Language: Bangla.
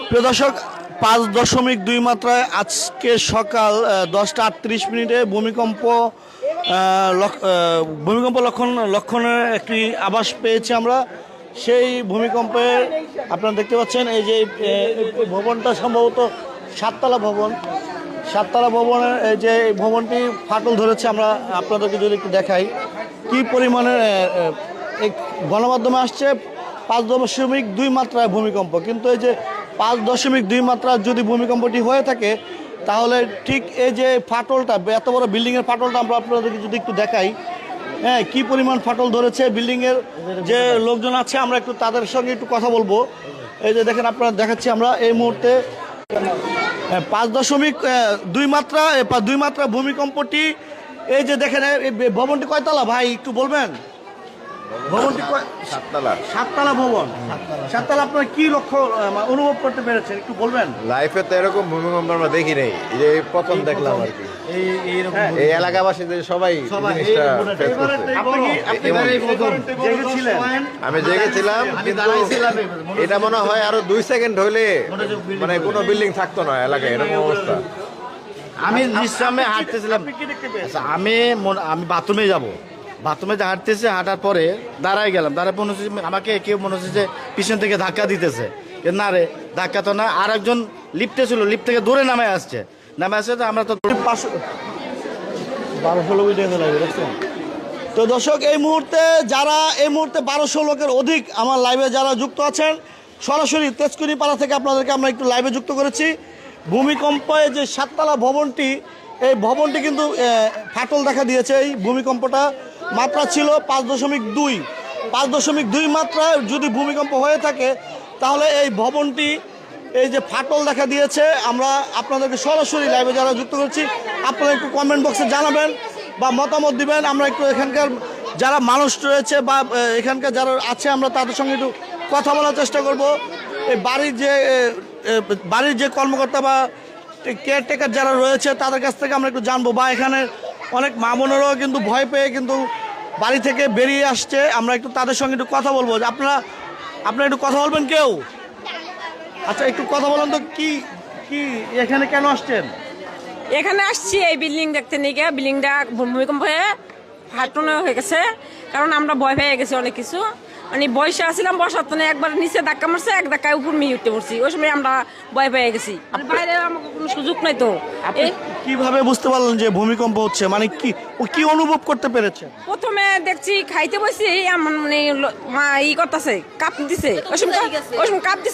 প্রিয় দর্শক, 5.2 মাত্রায় আজকে সকাল 10টা 38 ভূমিকম্প লক্ষণের একটি আভাস পেয়েছি আমরা। সেই ভূমিকম্পে আপনারা দেখতে পাচ্ছেন এই যে ভবনটা সম্ভবত সাততলা ভবন। সাততলা ভবনের এই যে ভবনটি ফাটল ধরেছে। আমরা আপনাদেরকে যদি একটু দেখাই কি পরিমাণে গণমাধ্যমে আসছে 5.2 মাত্রায় ভূমিকম্প, কিন্তু এই যে 5.2 মাত্রার যদি ভূমিকম্পটি হয়ে থাকে তাহলে ঠিক এই যে ফাটলটা, এত বড় বিল্ডিংয়ের ফাটলটা আমরা আপনাদেরকে যদি একটু দেখাই, হ্যাঁ কী পরিমাণ ফাটল ধরেছে। বিল্ডিংয়ের যে লোকজন আছে আমরা একটু তাদের সঙ্গে একটু কথা বলবো। এই যে দেখেন, আপনারা দেখাচ্ছি আমরা এই মুহূর্তে 5.2 মাত্রা 2 মাত্রা ভূমিকম্পটি। এই যে দেখেন এই ভবনটি কয়তলা ভাই একটু বলবেন? ভবনটি সাততলা ভবন। সাততলা আপনার কি লক্ষ্য অনুভব করতে পেরেছেন একটু বলবেন? লাইফে তো এরকম ভূমিকম্প আমরা দেখি নাই, এই যে প্রথম দেখলাম আর কি। এই এলাকাবাসীদের সবাই আমি জেগেছিলাম, কিন্তু এটা মনে হয় আরো 2 সেকেন্ড হইলে মানে কোনো বিল্ডিং থাকতো না এলাকায়, এরকম অবস্থা। আমি নিঃশ্রামে হাঁটতেছিলাম, আমি বাথরুমে যাব, বাথরুমে হাঁটতেছে, হাঁটার পরে দাঁড়ায় গেলাম, দাঁড়ায় মনে হচ্ছে আমাকে কেউ মনে হচ্ছে যে পিছন থেকে ধাক্কা দিতেছে। না রে, ধাক্কা তো না, আর একজন লিফটে ছিল, লিফট থেকে দূরে নামে আসছে তো আমরা তো 12-16 ভিডিও লাইভে দেখছেন। তো দর্শক, এই মুহূর্তে 1200 লোকের অধিক আমার লাইভে যারা যুক্ত আছেন, সরাসরি তেজকুনিপাড়া থেকে আপনাদেরকে আমরা একটু লাইভে যুক্ত করেছি। ভূমিকম্পে যে সাততলা ভবনটি, এই ভবনটি কিন্তু ফাটল দেখা দিয়েছে। এই ভূমিকম্পটা মাত্রা ছিল 5.2 মাত্রায় যদি ভূমিকম্প হয়ে থাকে তাহলে এই ভবনটি এই যে ফাটল দেখা দিয়েছে। আমরা আপনাদেরকে সরাসরি লাইভে যারা যুক্ত করছি, আপনারা একটু কমেন্ট বক্সে জানাবেন বা মতামত দিবেন। আমরা একটু এখানকার যারা মানুষ রয়েছে বা এখানকার যারা আছে আমরা তাদের সঙ্গে একটু কথা বলার চেষ্টা করব। এই বাড়ির যে কর্মকর্তা বা কেয়ারটেকার যারা রয়েছে তাদের কাছ থেকে আমরা একটু জানবো, বা এখানে অনেক মা বোনেরাও কিন্তু ভয় পেয়ে কিন্তু বাড়ি থেকে বেরিয়ে আসছে। আমরা একটু তাদের সঙ্গে একটু কথা বলবো। আপনারা একটু কথা বলবেন কেউ? আচ্ছা, একটু কথা বলেন তো, কি এখানে কেন আসছেন? এখানে আসছি এই বিল্ডিং দেখতে নিয়ে গিয়ে, বিল্ডিংটা ভূমিকম্প হয়ে ফাটন হয়ে গেছে, কারণ আমরা ভয় পেয়ে গেছি অনেক কিছু। মানে বয়সে আসছিলাম, বসার তো একবার নিচে ধাক্কা মারছে, এক ধাক্কায় উপর মিয়ে উঠতে পড়ছি। ওই সময় আমরা ভয় পেয়ে গেছি, বাইরে আমাকে কোনো সুযোগ নাই। তো কিভাবে বুঝতে পারলেন যে ভূমিকম্প হচ্ছে, মানে কি অনুভব করতে পেরেছে? প্রথমে দেখছি খাইতে বসছি, আমার মানে মা করতেছে, কাঁপ দিছে, ওই সময় কাঁপ দিছে।